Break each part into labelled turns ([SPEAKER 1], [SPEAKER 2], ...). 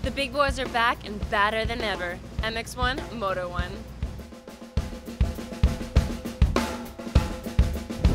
[SPEAKER 1] The big boys are back and badder than ever. MX1, Moto 1.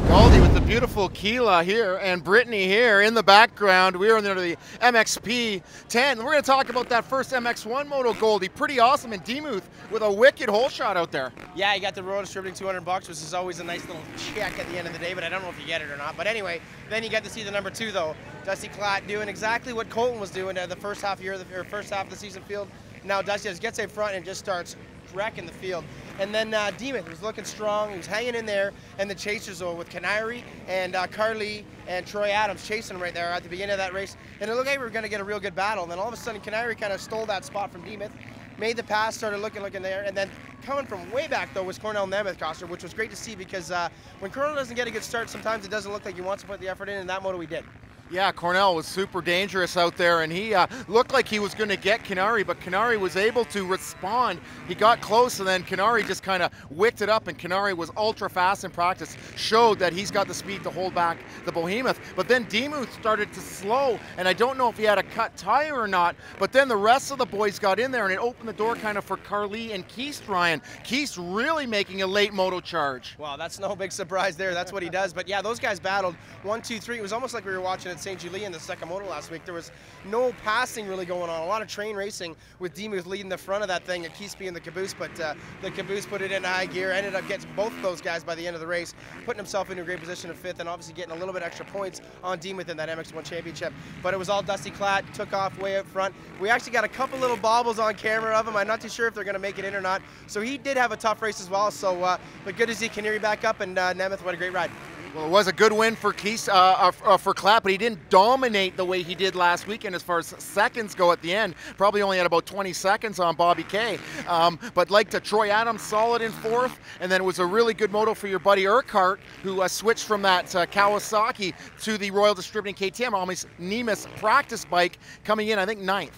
[SPEAKER 2] Goldie with the beautiful Keela here and Brittany here in the background. We're under the MXP 10. We're going to talk about that first MX1 moto, Goldie. Pretty awesome. And Demuth with a wicked hole shot out there.
[SPEAKER 3] Yeah, you got the road distributing $200, which is always a nice little check at the end of the day, but I don't know if you get it or not. But anyway, then you get to see the number 2 though, Dusty Klatt doing exactly what Colton was doing the first half of the season field. Now Dusty just gets in front and just starts wrecking the field. And then Demuth was looking strong. He was hanging in there, and the chasers with Canary and Carly and Troy Adams chasing him right there at the beginning of that race. And it looked like we were going to get a real good battle. And then all of a sudden, Canary kind of stole that spot from Demuth, made the pass, started looking there, and then coming from way back though was Cornell Nemeth Coster, which was great to see because when Cornell doesn't get a good start, sometimes it doesn't look like he wants to put the effort in that moto he did.
[SPEAKER 2] Yeah, Cornell was super dangerous out there, and he looked like he was going to get Canary, but Canary was able to respond. He got close, and then Canary just kind of wicked it up, and Canary was ultra fast in practice, showed that he's got the speed to hold back the Behemoth. But then Demuth started to slow, and I don't know if he had a cut tire or not, but then the rest of the boys got in there, and it opened the door kind of for Carly and Keist, Ryan. Keist really making a late moto charge.
[SPEAKER 3] Wow, that's no big surprise there. That's what he does. But yeah, those guys battled 1, 2, 3. It was almost like we were watching at St. Julie in the second moto last week. There was no passing really going on. A lot of train racing with Demuth leading the front of that thing and Keist being the caboose, but the caboose put it in high gear, ended up getting both of those guys by the end of the race, putting himself into a great position of 5th and obviously getting a little bit extra points on Demuth in that MX1 championship. But it was all Dusty Klatt, took off way up front. We actually got a couple little bobbles on camera of him. I'm not too sure if they're going to make it in or not. So he did have a tough race as well. So, but good to see Canary back up, and Nemeth, what a great ride.
[SPEAKER 2] Well, it was a good win for Keist, for Klatt, but he didn't dominate the way he did last weekend as far as seconds go at the end. Probably only had about 20 seconds on Bobby K. But like to Troy Adams, solid in 4th, and then it was a really good moto for your buddy Urquhart, who switched from that Kawasaki to the Royal Distributing KTM, almost Nemus practice bike, coming in, I think, 9th.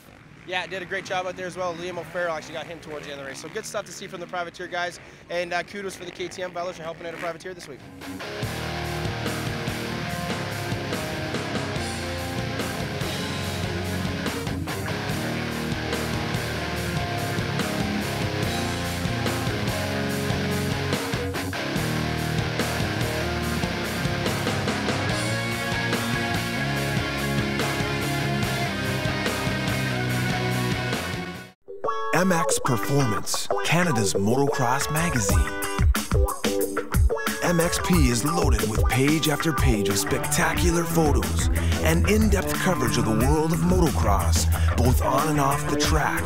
[SPEAKER 3] Yeah, did a great job out there as well. Liam O'Farrell actually got him towards the end of the race. So good stuff to see from the privateer guys, and kudos for the KTM fellas for helping out a privateer this week.
[SPEAKER 4] MX Performance, Canada's motocross magazine. MXP is loaded with page after page of spectacular photos and in-depth coverage of the world of motocross, both on and off the track.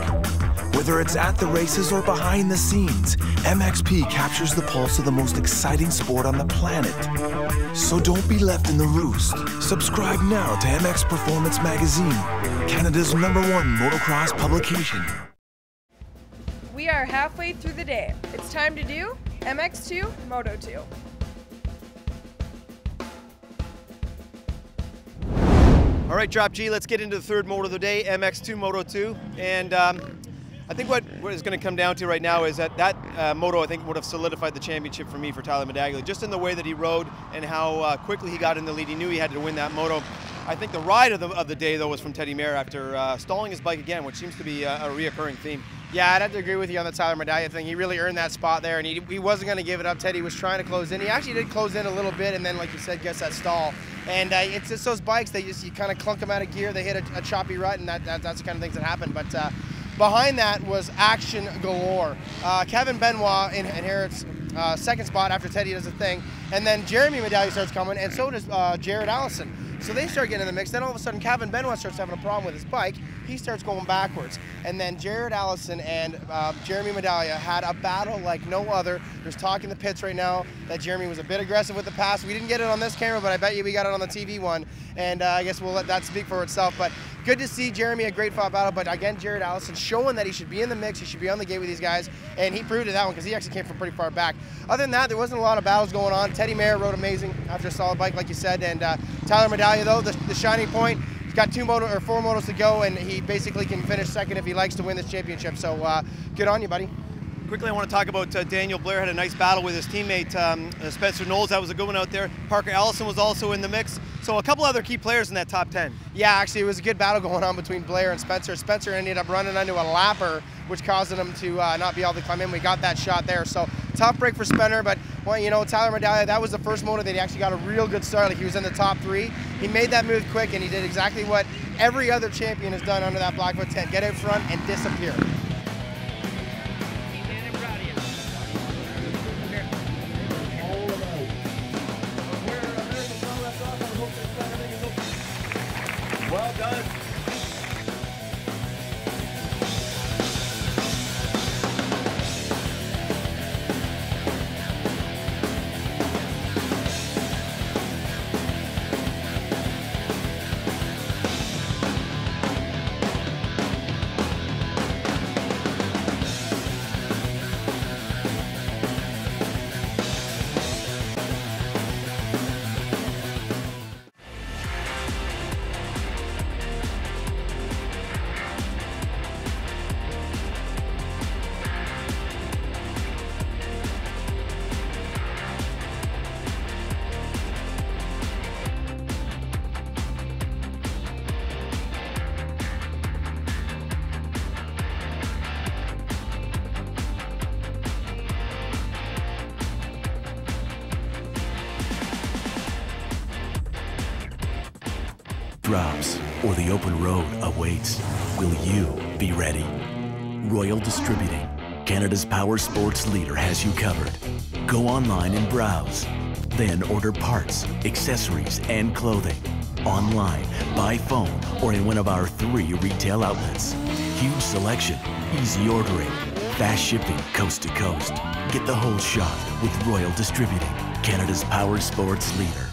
[SPEAKER 4] Whether it's at the races or behind the scenes, MXP captures the pulse of the most exciting sport on the planet. So don't be left in the roost. Subscribe now to MX Performance Magazine, Canada's #1 motocross publication.
[SPEAKER 5] We are halfway through the day. It's time to do MX2 Moto 2.
[SPEAKER 6] All right, Drop G, let's get into the third moto of the day, MX2 Moto 2. And I think what is going to come down to right now is that moto, I think, would have solidified the championship for me for Tyler Medaglia, just in the way that he rode and how quickly he got in the lead. He knew he had to win that moto. I think the ride of the day, though, was from Teddy Mayer after stalling his bike again, which seems to be a reoccurring theme.
[SPEAKER 3] Yeah, I'd have to agree with you on the Tyler Medaglia thing. He really earned that spot there, and he wasn't going to give it up. Teddy was trying to close in. He actually did close in a little bit, and then, like you said, gets that stall. And it's just those bikes, you kind of clunk them out of gear. They hit a choppy rut, and that's the kind of things that happen. But behind that was action galore. Kevin Benoit inherits second spot after Teddy does the thing, and then Jeremy Medaglia starts coming, and so does Jared Allison. So they start getting in the mix. Then all of a sudden, Kevin Benoit starts having a problem with his bike. He starts going backwards. And then Jared Allison and Jeremy Medaglia had a battle like no other. There's talk in the pits right now that Jeremy was a bit aggressive with the pass. We didn't get it on this camera, but I bet you we got it on the TV one. And I guess we'll let that speak for itself. But good to see Jeremy, a great fought battle. But again, Jared Allison showing that he should be in the mix. He should be on the gate with these guys. And he proved it that one because he actually came from pretty far back. Other than that, there wasn't a lot of battles going on. Teddy Mayer rode amazing after a solid bike, like you said. And Tyler Medaglia, though, the shining point. He's got 4 motos to go, and he basically can finish second if he likes to win this championship. So good on you, buddy.
[SPEAKER 6] Quickly, I want to talk about Daniel Blair. Had a nice battle with his teammate Spencer Knowles. That was a good one out there. Parker Allison was also in the mix. So So a couple other key players in that top 10.
[SPEAKER 3] Yeah, actually, it was a good battle going on between Blair and Spencer. Spencer ended up running into a lapper, which caused him to not be able to climb in. We got that shot there. So tough break for Spencer, but well, you know, Tyler Medaglia, that was the first moto that he actually got a real good start. Like, he was in the top 3. He made that move quick, and he did exactly what every other champion has done under that Blackfoot tent: get out front and disappear.
[SPEAKER 6] Well done.
[SPEAKER 4] Drops or the open road awaits. Will you be ready? Royal Distributing, Canada's power sports leader, has you covered. Go online and browse. Then order parts, accessories, and clothing. Online, by phone, or in one of our 3 retail outlets. Huge selection, easy ordering, fast shipping coast to coast. Get the whole shot with Royal Distributing, Canada's power sports leader.